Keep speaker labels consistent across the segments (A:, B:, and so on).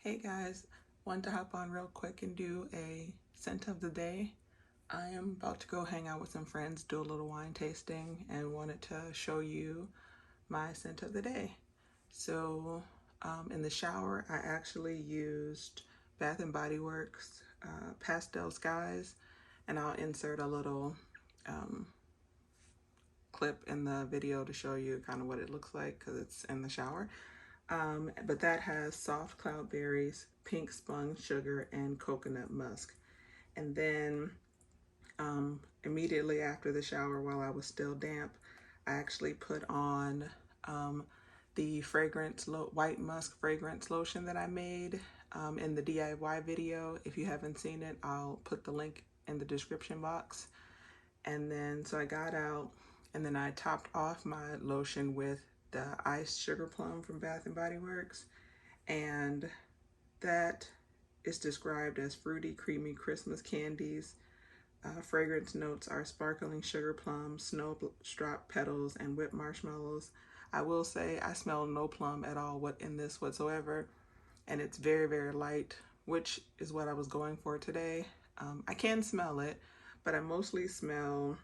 A: Hey guys, wanted to hop on real quick and do a scent of the day. I am about to go hang out with some friends, do a little wine tasting, and wanted to show you my scent of the day. So in the shower, I actually used Bath and Body Works Pastel Skies, and I'll insert a little clip in the video to show you kind of what it looks like because it's in the shower. But that has soft cloudberries, pink spun sugar, and coconut musk. And then immediately after the shower, while I was still damp, I actually put on the white musk fragrance lotion that I made in the DIY video. If you haven't seen it, I'll put the link in the description box. And then, so I got out, and then I topped off my lotion with the iced sugar plum from Bath and Body Works, and that is described as fruity, creamy Christmas candies. Fragrance notes are sparkling sugar plums, snowdrop petals, and whipped marshmallows. I will say I smell no plum at all in this whatsoever, and it's very, very light, which is what I was going for today. I can smell it, but I mostly smell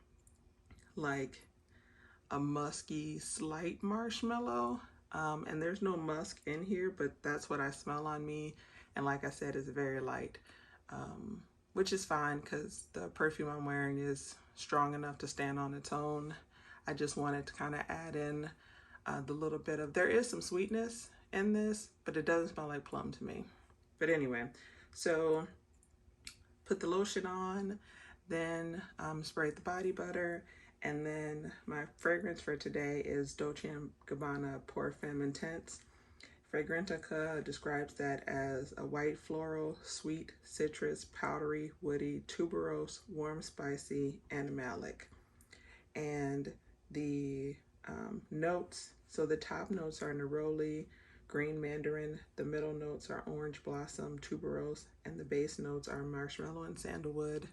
A: like a musky, slight marshmallow. And there's no musk in here, but that's what I smell on me. And like I said, it's very light, which is fine because the perfume I'm wearing is strong enough to stand on its own. I just wanted to kind of add in the little bit of, there is some sweetness in this, but it doesn't smell like plum to me. But anyway, so put the lotion on, then sprayed the body butter, and then my fragrance for today is Dolce Gabbana Pour Femme Intense. Fragrantica describes that as a white floral, sweet, citrus, powdery, woody, tuberose, warm, spicy, and malic. And the notes, so the top notes are neroli, green mandarin, the middle notes are orange blossom, tuberose, and the base notes are marshmallow and sandalwood.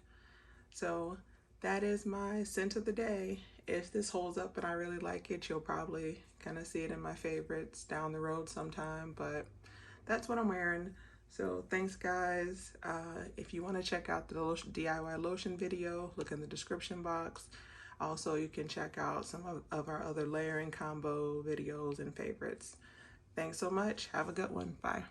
A: So that is my scent of the day. If this holds up and I really like it, you'll probably kind of see it in my favorites down the road sometime, but that's what I'm wearing. So thanks guys. If you want to check out the DIY lotion video, look in the description box. Also, you can check out some of our other layering combo videos and favorites. Thanks so much. Have a good one. Bye.